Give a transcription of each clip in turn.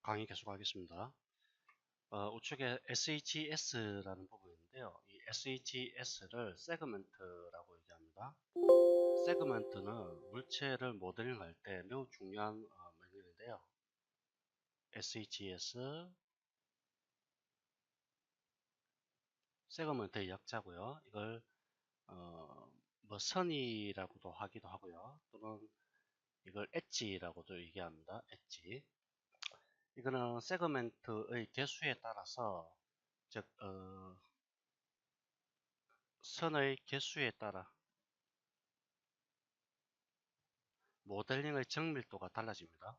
강의 계속하겠습니다. 우측에 SHS라는 부분인데요. 이 SHS를 세그먼트라고 얘기합니다. 세그먼트는 물체를 모델링할 때 매우 중요한 명령인데요. SHS 세그먼트의 약자고요. 이걸 뭐 선이라고도 하기도 하고요. 또는 이걸 엣지라고도 얘기합니다. 엣지. 이거는 세그먼트의 개수에 따라서 즉 선의 개수에 따라 모델링의 정밀도가 달라집니다.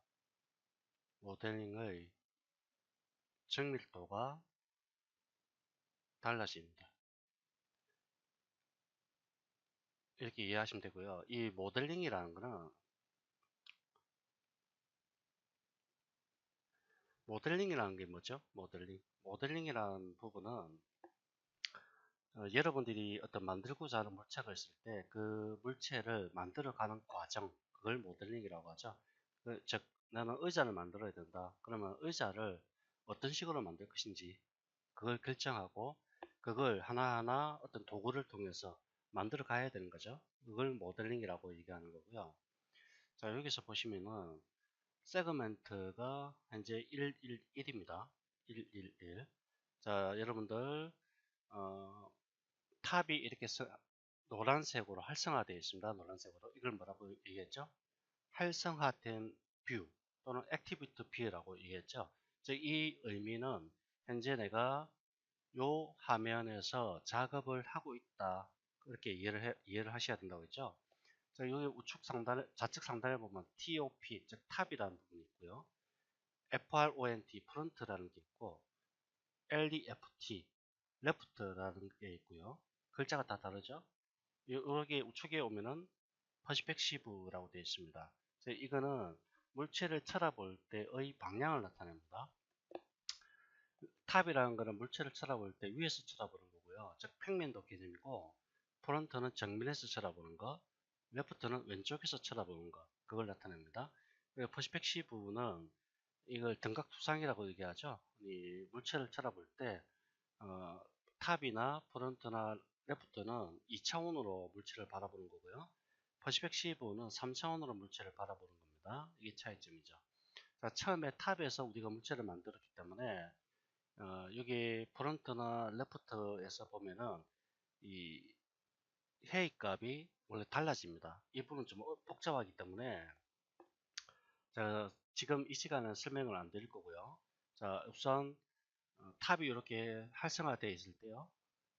모델링의 정밀도가 달라집니다. 이렇게 이해하시면 되고요. 이 모델링이라는 거는 모델링이라는 게 뭐죠? 모델링이라는 부분은 여러분들이 어떤 만들고자 하는 물체가 있을 때 그 물체를 만들어가는 과정, 그걸 모델링이라고 하죠. 즉 나는 의자를 만들어야 된다. 그러면 의자를 어떤 식으로 만들 것인지 그걸 결정하고 그걸 하나하나 어떤 도구를 통해서 만들어 가야 되는 거죠. 그걸 모델링이라고 얘기하는 거고요. 자, 여기서 보시면은 세그멘트가 현재 111입니다. 111. 자, 여러분들 탑이 이렇게 노란색으로 활성화되어 있습니다. 노란색으로. 이걸 뭐라고 얘기했죠? 활성화된 뷰 또는 액티비티 뷰라고 얘기했죠. 즉 이 의미는 현재 내가 요 화면에서 작업을 하고 있다. 그렇게 이해를 하셔야 된다고 했죠. 자, 여기 우측 상단에, 좌측 상단에 보면 TOP, 즉 탑이라는 부분이 있고요. FRONT, 프론트라는 게 있고, LEFT, 레프트라는 게 있고요. 글자가 다 다르죠. 여기 우측에 오면은 퍼스펙시브라고 되어 있습니다. 이거는 물체를 쳐다볼 때의 방향을 나타냅니다. 탑이라는 거는 물체를 쳐다볼 때 위에서 쳐다보는 거고요. 즉 평면도 개념이고, 프론트는 정면에서 쳐다보는 거, 레프트는 왼쪽에서 쳐다보는 거, 그걸 나타냅니다. 퍼스펙시브는 이걸 등각투상이라고 얘기하죠. 이 물체를 쳐다볼 때 탑이나 프론트나 레프트는 2차원으로 물체를 바라보는 거고요. 퍼스펙시브는 3차원으로 물체를 바라보는 겁니다. 이게 차이점이죠. 자, 처음에 탑에서 우리가 물체를 만들었기 때문에 여기 프론트나 레프트에서 보면은 이 해의 값이 원래 달라집니다. 이 부분은 좀 복잡하기 때문에 자, 지금 이 시간은 설명을 안 드릴 거고요. 자, 우선 탑이 이렇게 활성화되어 있을 때요.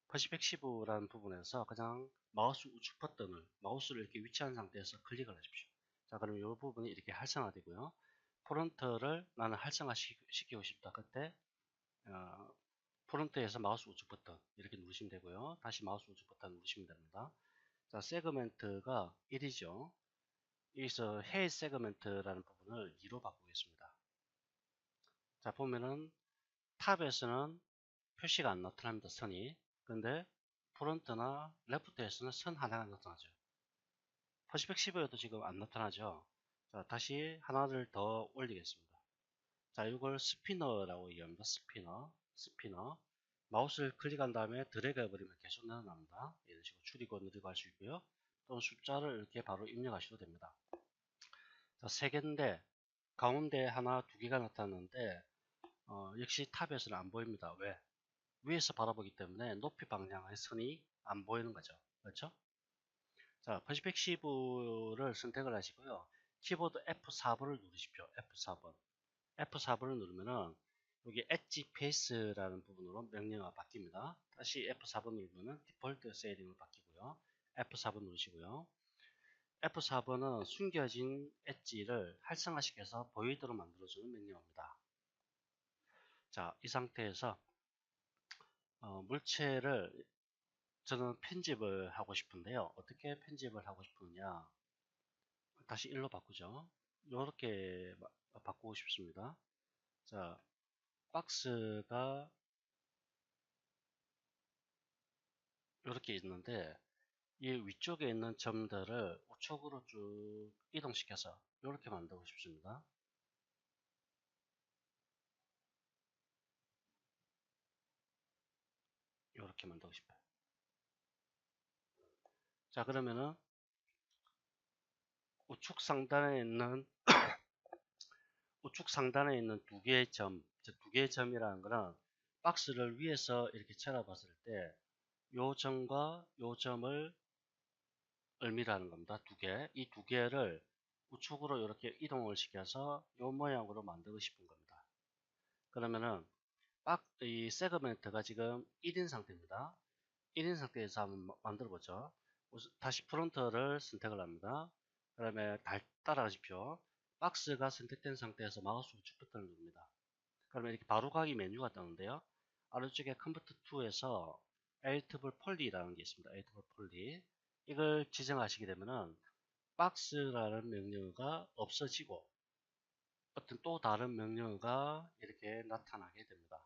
퍼스펙시브라는 부분에서 그냥 마우스 우측 버튼을 마우스를 이렇게 위치한 상태에서 클릭을 하십시오. 자, 그럼 이 부분이 이렇게 활성화되고요. 프론트를 나는 활성화시키고 싶다. 그때 프론트에서 마우스 우측 버튼 이렇게 누르시면 되고요. 다시 마우스 우측 버튼 누르시면 됩니다. 자, 세그멘트가 1이죠. 여기서 헤이 세그멘트라는 부분을 2로 바꾸겠습니다. 자, 보면은 탑에서는 표시가 안 나타납니다. 선이. 근데 프론트나 레프트에서는 선 하나가 나타나죠. 퍼스펙시브에도 지금 안 나타나죠. 자, 다시 하나를 더 올리겠습니다. 자, 이걸 스피너라고 얘기합니다. 스피너. 마우스를 클릭한 다음에 드래그 해버리면 계속 늘어납니다. 이런 식으로 줄이고 늘리고 할 수 있고요. 또는 숫자를 이렇게 바로 입력하셔도 됩니다. 자, 세 개인데 가운데 하나, 두 개가 나타났는데 역시 탑에서는 안 보입니다. 왜? 위에서 바라보기 때문에 높이 방향의 선이 안 보이는 거죠. 그렇죠? 자, 퍼스펙시브를 선택을 하시고요. 키보드 F4번을 누르십시오. F4번. F4번을 누르면은 여기 엣지 페이스라는 부분으로 명령어가 바뀝니다. 다시 F4번 누르면은 디폴트 세팅으로 바뀌고요. F4번 누르시고요. F4번은 숨겨진 엣지를 활성화시켜서 보이도록 만들어주는 명령어입니다. 자, 이 상태에서 물체를 저는 편집을 하고 싶은데요. 어떻게 편집을 하고 싶으냐? 다시 1로 바꾸죠. 이렇게 바꾸고 싶습니다. 자, 박스가 이렇게 있는데 이 위쪽에 있는 점들을 우측으로 쭉 이동시켜서 이렇게 만들고 싶습니다. 이렇게 만들고 싶어요. 자, 그러면은 우측 상단에 있는 두 개의 점, 두 개의 점이라는 거는 박스를 위에서 이렇게 쳐다봤을 때 요 점과 요 점을 의미라는 겁니다. 두 개. 이 두 개를 우측으로 이렇게 이동을 시켜서 요 모양으로 만들고 싶은 겁니다. 그러면은 이 세그멘트가 지금 1인 상태입니다. 1인 상태에서 한번 만들어 보죠. 다시 프론트를 선택을 합니다. 그 다음에 따라가십시오. 박스가 선택된 상태에서 마우스 우측 버튼을 누릅니다. 그러면 이렇게 바로가기 메뉴가 뜨는데요. 아래쪽에 컴퓨터 2에서 에이트블 폴리라는 게 있습니다. 에이트블 폴리. 이걸 지정하시게 되면은 박스라는 명령어가 없어지고 어떤 또 다른 명령어가 이렇게 나타나게 됩니다.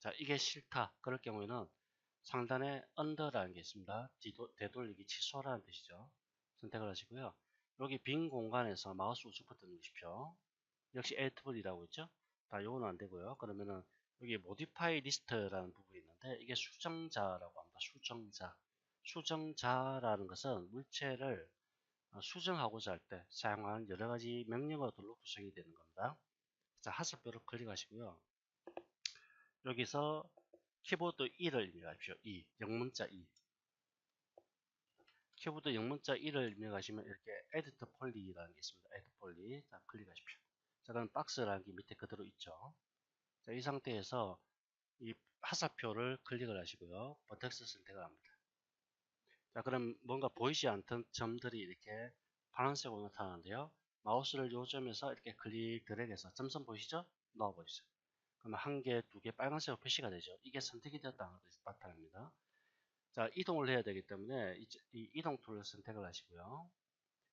자, 이게 싫다. 그럴 경우에는 상단에 under라는 게 있습니다. 되돌리기 취소라는 뜻이죠. 선택을 하시고요. 여기 빈 공간에서 마우스 우측 버튼 누르십시오. 역시 Alt+이라고 있죠. 다 요거는 안 되고요. 그러면은 여기 modify list라는 부분이 있는데 이게 수정자라고 합니다. 수정자라는 것은 물체를 수정하고자 할 때 사용하는 여러 가지 명령어들로 구성이 되는 겁니다. 자, 하슬표를 클릭하시고요. 여기서 키보드 E를 입력하십시오. E, 영문자 E. 키보드 영문자 E를 입력하시면 이렇게 Edit Poly라는 게 있습니다. Edit Poly. 자, 클릭하십시오. 자, 그럼 박스라는 게 밑에 그대로 있죠. 자, 이 상태에서 이 하사표를 클릭을 하시고요. 버텍스 선택을 합니다. 자, 그럼 뭔가 보이지 않던 점들이 이렇게 파란색으로 나타나는데요. 마우스를 요 점에서 이렇게 클릭 드래그해서 점선 보이시죠? 넣어버리세요. 그러면 한 개, 두 개 빨간색으로 표시가 되죠. 이게 선택이 되었다는 것을 나타납니다. 자, 이동을 해야 되기 때문에 이 이동 툴을 선택을 하시고요.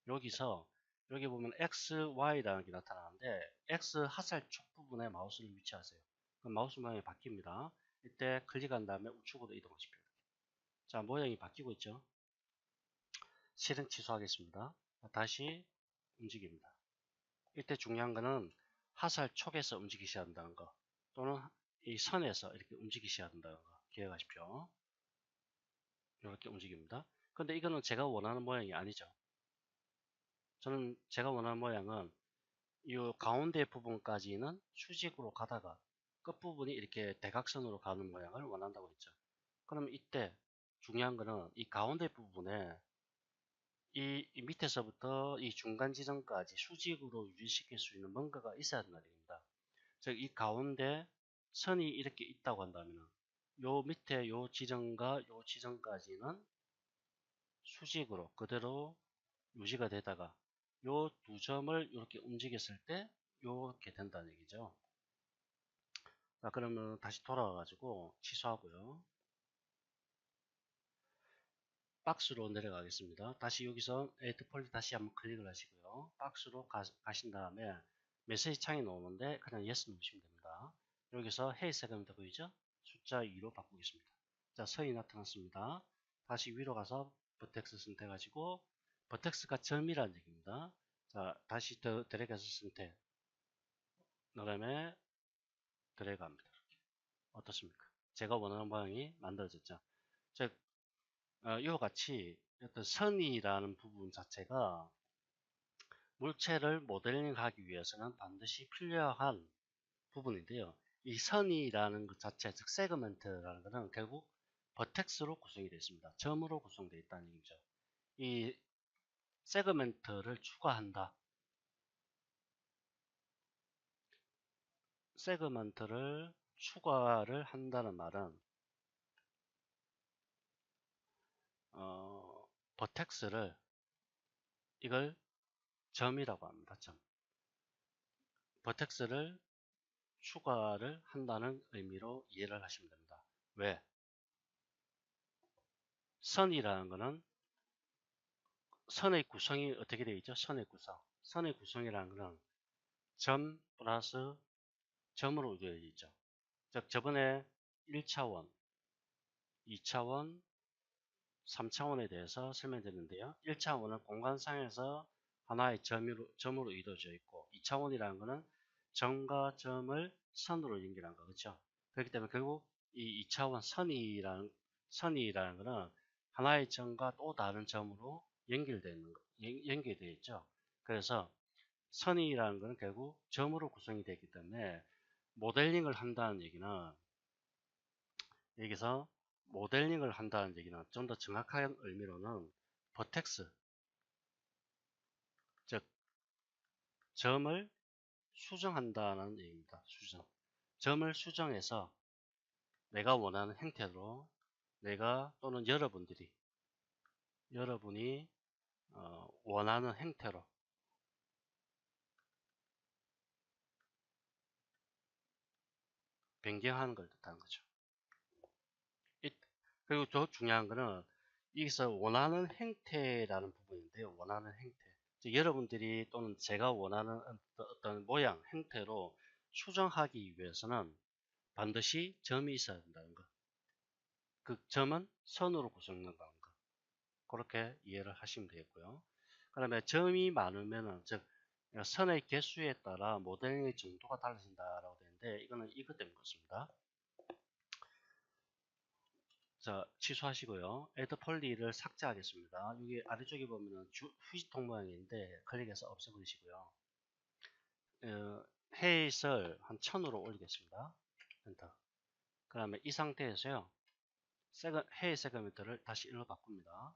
여기서 여기 보면 X, Y라는 게 나타나는데 X 하살 쪽 부분에 마우스를 위치하세요. 그럼 마우스 모양이 바뀝니다. 이때 클릭한 다음에 우측으로 이동하십시오. 자, 모양이 바뀌고 있죠. 실행 취소하겠습니다. 다시 움직입니다. 이때 중요한 거는 하살 촉에서 움직이셔야 한다는 거 또는 이 선에서 이렇게 움직이셔야 한다는 거 기억하십시오. 이렇게 움직입니다. 근데 이거는 제가 원하는 모양이 아니죠. 저는 제가 원하는 모양은 이 가운데 부분까지는 수직으로 가다가 끝부분이 이렇게 대각선으로 가는 모양을 원한다고 했죠. 그럼 이때 중요한 거는 이 가운데 부분에 이 밑에서부터 이 중간 지점까지 수직으로 유지시킬 수 있는 뭔가가 있어야 한다는 얘기입니다. 즉 이 가운데 선이 이렇게 있다고 한다면 요 밑에 요 지점과 요 지점까지는 수직으로 그대로 유지가 되다가 요 두 점을 이렇게 움직였을 때 이렇게 된다는 얘기죠. 자, 그러면 다시 돌아와 가지고 취소하고요. 박스로 내려가겠습니다. 다시 여기서 에이트 폴리 다시 한번 클릭을 하시고요. 박스로 가신 다음에 메시지 창이 나오는데 그냥 yes 누르시면 됩니다. 여기서 헤이 세그멘트 보이죠? 숫자 2로 바꾸겠습니다. 자, 선이 나타났습니다. 다시 위로 가서 버텍스 선택하시고 버텍스가 점이라는 얘기입니다. 자, 다시 드래그해서 선택. 그 다음에 드래그 합니다. 어떻습니까? 제가 원하는 모양이 만들어졌죠. 즉, 이와 같이 어떤 선이라는 부분 자체가 물체를 모델링 하기 위해서는 반드시 필요한 부분인데요. 이 선이라는 것 자체, 즉 세그먼트라는 것은 결국 버텍스로 구성이 되어 있습니다. 점으로 구성되어 있다는 얘기죠. 이 세그먼트를 추가한다. 세그먼트를 추가를 한다는 말은 버텍스를 이걸 점이라고 합니다. 점. 버텍스를 추가를 한다는 의미로 이해를 하시면 됩니다. 왜? 선이라는 것은 선의 구성이 어떻게 되어 있죠? 선의 구성. 선의 구성이라는 것은 점 플러스 점으로 되어 있죠. 즉 저번에 1차원, 2차원, 3차원에 대해서 설명드렸는데요. 1차원은 공간상에서 하나의 점으로 이루어져 있고 2차원이라는 것은 점과 점을 선으로 연결한 거 그렇죠? 그렇기 때문에 결국 이 2차원 선이라는 선이라는 거는 하나의 점과 또 다른 점으로 연결되어 있는 거, 연결되어 있죠. 그래서 선이라는 것은 결국 점으로 구성이 되기 때문에 모델링을 한다는 얘기는, 여기서 모델링을 한다는 얘기는 좀 더 정확한 의미로는 버텍스, 즉 점을 수정한다는 얘기입니다. 수정. 점을 수정해서 내가 원하는 형태로, 내가 또는 여러분이 원하는 형태로 변경하는 걸 뜻하는 거죠. 그리고 더 중요한 거는 여기서 원하는 형태라는 부분인데요. 원하는 형태. 즉 여러분들이 또는 제가 원하는 어떤 모양, 형태로 수정하기 위해서는 반드시 점이 있어야 된다는 것. 그 점은 선으로 구성된다는 것. 그렇게 이해를 하시면 되겠고요. 그 다음에 점이 많으면은, 즉 선의 개수에 따라 모델링의 정도가 달라진다라고 되는데, 이거는 이것 때문에 그렇습니다. 자, 취소하시고요. add 폴리를 삭제하겠습니다. 여기 아래쪽에 보면은 휴지통 모양인데 클릭해서 없애버리시고요. 헤잇을 한 1000으로 올리겠습니다. 엔터. 그 다음에 이 상태에서요. 헤잇 세그먼트를 다시 1로 바꿉니다.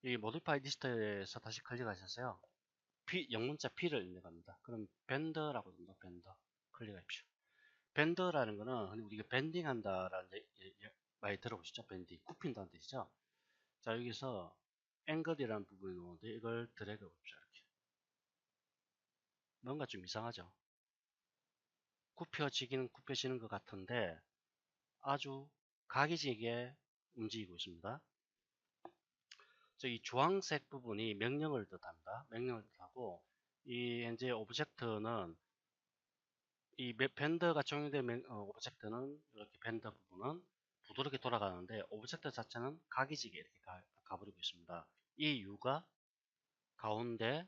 이 모디파이 리스트에서 다시 클릭하셔서요. 영문자 P를 입력합니다. 그럼 밴더라고 됩니다. 밴더. 클릭하십시오. 밴더라는 거는 우리가 밴딩 한다라는 많이 들어보시죠? 밴딩. 굽힌다는 뜻이죠? 자, 여기서 앵글이라는 부분이 나오는데 이걸 드래그 해봅시다. 이렇게. 뭔가 좀 이상하죠? 굽혀지는 것 같은데 아주 각이지게 움직이고 있습니다. 이 주황색 부분이 명령을 뜻합니다. 명령을 뜻하고, 이 이제 오브젝트는 이 밴더가 적용된 오브젝트는 이렇게 밴더 부분은 부드럽게 돌아가는데 오브젝트 자체는 각이지게 이렇게 가버리고 있습니다. 이 이유가 가운데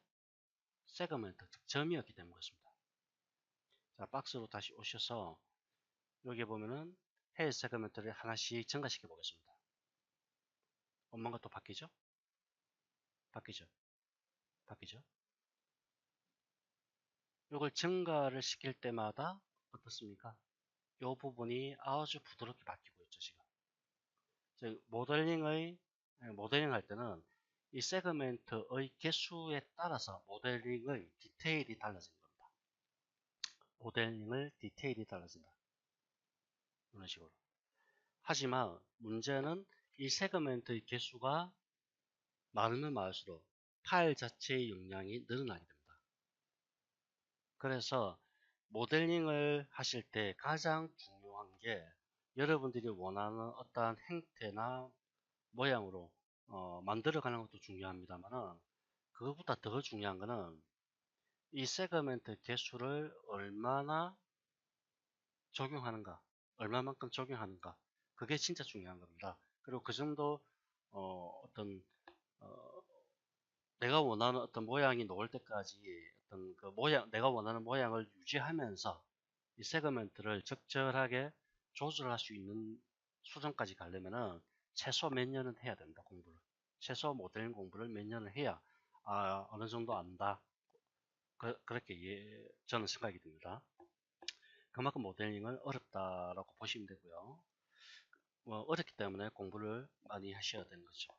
세그먼트, 즉 점이었기 때문에 그렇습니다. 자, 박스로 다시 오셔서 여기 보면은 헤드 세그먼트를 하나씩 증가시켜 보겠습니다. 뭔가 또 바뀌죠? 바뀌죠? 바뀌죠? 이걸 증가를 시킬 때마다 어떻습니까? 이 부분이 아주 부드럽게 바뀌고 있죠, 지금. 즉, 모델링 할 때는 이 세그멘트의 개수에 따라서 모델링의 디테일이 달라지는 겁니다. 모델링의 디테일이 달라진다. 이런 식으로. 하지만 문제는 이 세그멘트의 개수가 많으면 많을수록 파일 자체의 용량이 늘어나게 됩니다. 그래서 모델링을 하실 때 가장 중요한 게 여러분들이 원하는 어떠한 형태나 모양으로 만들어가는 것도 중요합니다만, 그것보다 더 중요한 것은 이 세그멘트 개수를 얼마나 적용하는가, 얼마만큼 적용하는가, 그게 진짜 중요한 겁니다. 그리고 그 정도 어떤 내가 원하는 어떤 모양이 나올 때까지 어떤 그 내가 원하는 모양을 유지하면서 이 세그멘트를 적절하게 조절할 수 있는 수준까지 가려면은 최소 몇 년은 해야 된다, 공부를. 최소 모델링 공부를 몇 년을 해야 어느 정도 안다. 그렇게 저는 생각이 듭니다. 그만큼 모델링은 어렵다라고 보시면 되고요. 어렵기 때문에 공부를 많이 하셔야 되는 거죠.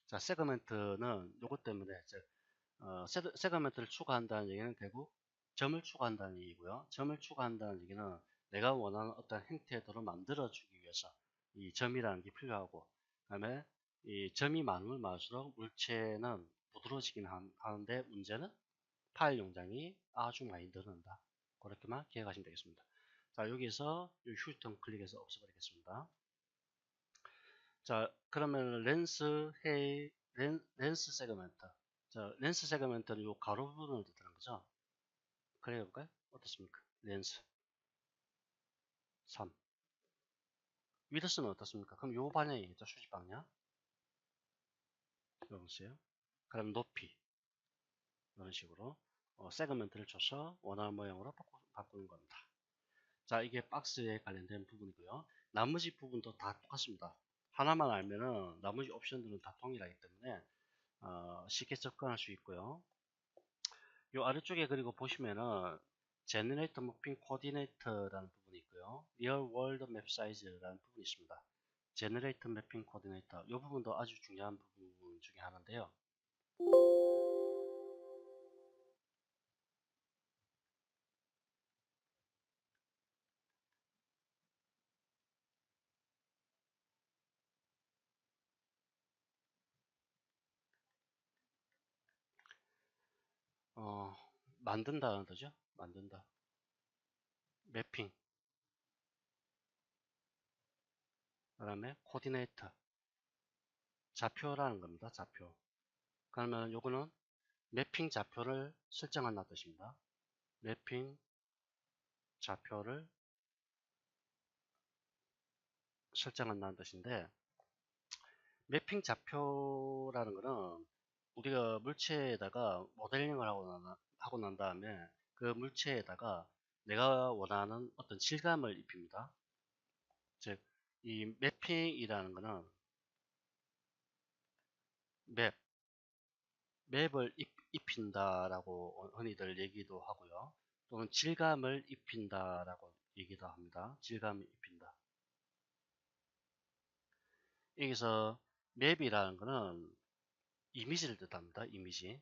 자, 세그멘트는 요것 때문에 세그멘트를 추가한다는 얘기는 결국 점을 추가한다는 얘기고요. 점을 추가한다는 얘기는 내가 원하는 어떤 형태대로 만들어주기 위해서 이 점이라는 게 필요하고, 그 다음에 이 점이 많으면 많을수록 물체는 부드러워지긴 하는데 문제는 파일 용량이 아주 많이 늘어난다. 그렇게만 기억하시면 되겠습니다. 자, 여기서 이 휴지통 클릭해서 없애버리겠습니다. 자, 그러면 렌스 세그멘트. 자, 렌스 세그멘트는 이 가로 부분을 뜻하는 거죠. 그래볼까요? 어떻습니까? 렌스 3. 위드스는 어떻습니까? 그럼 요 방향이겠죠, 수직 방향. 여보세요? 그럼 높이 이런 식으로 세그멘트를 줘서 원하는 모양으로 바꾸는 겁니다. 자, 이게 박스에 관련된 부분이고요. 나머지 부분도 다 똑같습니다. 하나만 알면은 나머지 옵션들은 다 동일하기 때문에 쉽게 접근할 수 있고요. 요 아래쪽에 그리고 보시면은 Generate Mapping Coordinator라는 부분이 있고요. Real World Map Size라는 부분이 있습니다. Generate Mapping Coordinator 이 부분도 아주 중요한 부분 중에 하나인데요. 만든다는 거죠. 만든다. 매핑. 그 다음에 코디네이터. 좌표라는 겁니다. 좌표. 그러면 요거는 매핑 좌표를 설정한다는 뜻입니다. 매핑 좌표를 설정한다는 뜻인데, 매핑 좌표라는 거는 우리가 물체에다가 모델링을 하고 난 다음에 그 물체에다가 내가 원하는 어떤 질감을 입힙니다. 즉, 이 매핑이라는 거는 맵을 입힌다라고 흔히들 얘기도 하고요. 또는 질감을 입힌다라고 얘기도 합니다. 질감을 입힌다. 여기서 맵이라는 거는 이미지를 뜻합니다. 이미지.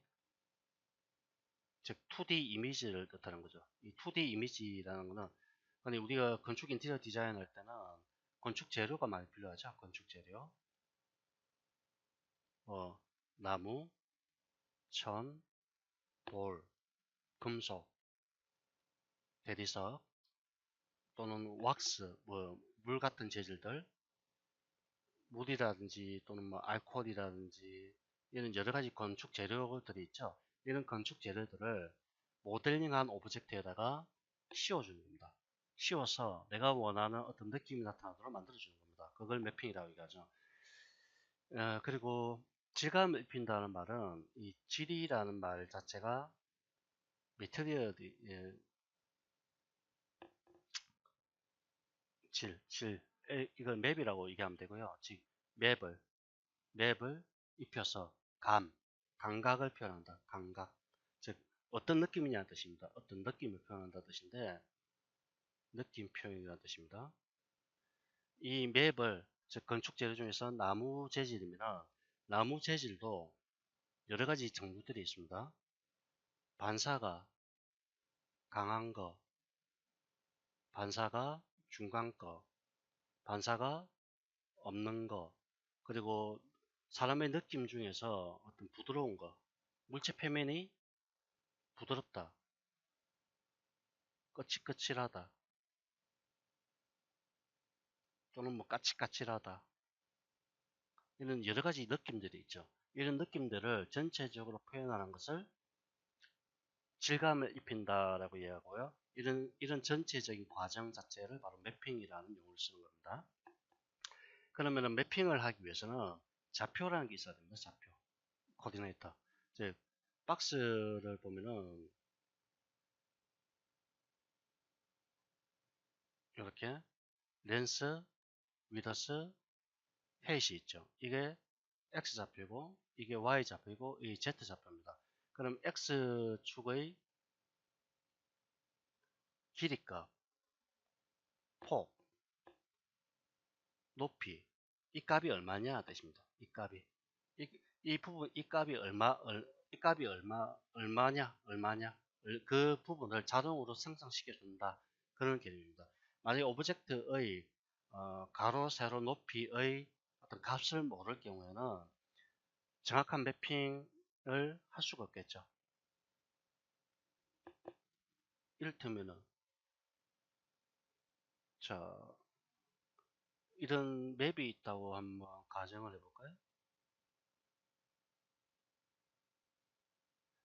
즉 2D 이미지를 뜻하는 거죠. 이 2D 이미지라는 거는 아니 우리가 건축 인테리어 디자인 할 때는 건축 재료가 많이 필요하죠. 건축 재료. 나무, 천, 돌, 금속, 대리석 또는 왁스, 물 같은 재질들, 물이라든지 또는 알코올이라든지 이런 여러 가지 건축 재료들이 있죠. 이런 건축 재료들을 모델링한 오브젝트에다가 씌워주는 겁니다. 씌워서 내가 원하는 어떤 느낌이 나타나도록 만들어주는 겁니다. 그걸 매핑이라고 얘기하죠. 그리고 질감을 입힌다는 말은 이 질이라는 말 자체가 메테리얼, 이걸 맵이라고 얘기하면 되고요. 즉 맵을 입혀서 감각을 표현한다. 감각. 즉 어떤 느낌이냐는 뜻입니다. 어떤 느낌을 표현한다 뜻인데 느낌 표현이라는 뜻입니다. 이 맵을 즉 건축 재료 중에서 나무 재질입니다. 나무 재질도 여러 가지 종류들이 있습니다. 반사가 강한 거, 반사가 중간 거, 반사가 없는 거, 그리고 사람의 느낌 중에서 어떤 부드러운 거, 물체 표면이 부드럽다, 거칠거칠하다, 또는 까칠까칠하다. 이런 여러 가지 느낌들이 있죠. 이런 느낌들을 전체적으로 표현하는 것을 질감을 입힌다라고 이야기하고요. 이런 전체적인 과정 자체를 바로 매핑이라는 용어를 쓰는 겁니다. 그러면은 매핑을 하기 위해서는 좌표라는 게 있어야 됩니다. 좌표. 코디네이터. 즉, 박스를 보면은 이렇게 렌스, 위더스, 헤이시 있죠. 이게 X좌표이고 이게 Y좌표이고 이 Z좌표입니다. 그럼 X축의 길이값, 폭, 높이 이 값이 얼마냐 뜻입니다. 이 값이 이 부분 이 값이 얼마냐 그 부분을 자동으로 생성시켜 준다. 그런 개념입니다. 만약 오브젝트의 가로 세로 높이의 어떤 값을 모를 경우에는 정확한 매핑을 할 수가 없겠죠. 이를테면은 자 이런 맵이 있다고 한번 가정을 해볼까요?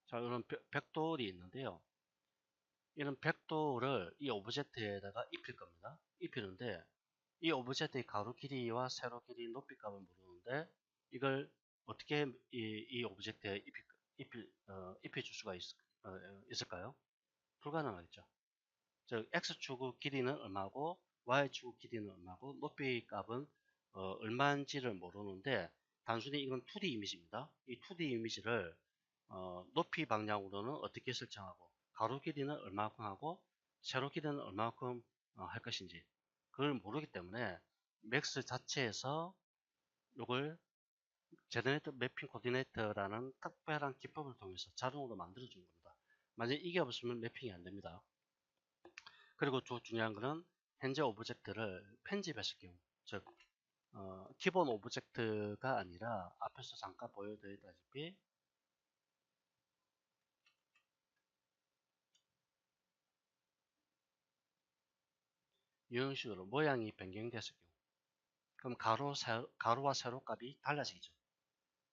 자 이런 벽돌이 있는데요. 이런 벽돌을 이 오브젝트에다가 입힐 겁니다. 입히는데 이 오브젝트의 가로 길이와 세로 길이 높이 값을 모르는데 이걸 어떻게 이 오브젝트에 입혀줄 수가 있을까요? 불가능하겠죠. 즉 x축의 길이는 얼마고 y축 길이는 얼마고 높이 값은 얼마인지를 모르는데 단순히 이건 2D 이미지입니다. 이 2D 이미지를 높이 방향으로는 어떻게 설정하고 가로 길이는 얼마만큼 하고 세로 길이는 얼마만큼 할 것인지 그걸 모르기 때문에 맥스 자체에서 이걸 제너레이터 매핑 코디네이터라는 특별한 기법을 통해서 자동으로 만들어 주는 겁니다. 만약 이게 없으면 매핑이 안 됩니다. 그리고 또 중요한 거는 현재 오브젝트를 편집했을 경우, 즉 기본 오브젝트가 아니라 앞에서 잠깐 보여드렸다시피 이런 식으로 모양이 변경됐을 경우, 그럼 가로와 세로 값이 달라지죠.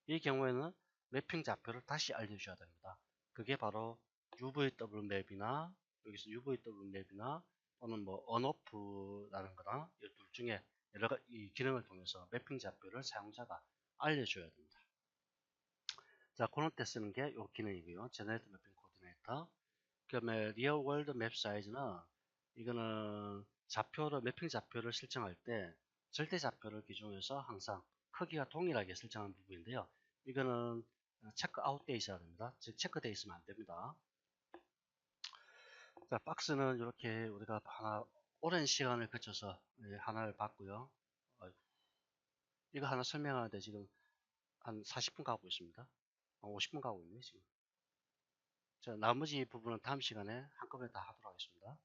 이 경우에는 매핑 좌표를 다시 알려주셔야 됩니다. 그게 바로 UVW 맵이나 여기서 UVW 맵이나 또는 뭐 언오프라는 거나 이 둘 중에 여러 가지 기능을 통해서 매핑 좌표를 사용자가 알려줘야 됩니다. 자, 그런 때 쓰는 게 이 기능이고요. 제너레이트 매핑 코디네이터. 그다음에 리얼 월드 맵 사이즈는 이거는 좌표를 매핑 좌표를 설정할 때 절대 좌표를 기준으로 항상 크기가 동일하게 설정한 부분인데요. 이거는 체크 아웃되어 있어야 됩니다. 즉 체크되어 있으면 안 됩니다. 자, 박스는 이렇게 우리가 하나 오랜 시간을 거쳐서 하나를 봤고요. 이거 하나 설명하는데 지금 한 40분 가고 있습니다. 50분 가고 있네 지금. 자, 나머지 부분은 다음 시간에 한꺼번에 다 하도록 하겠습니다.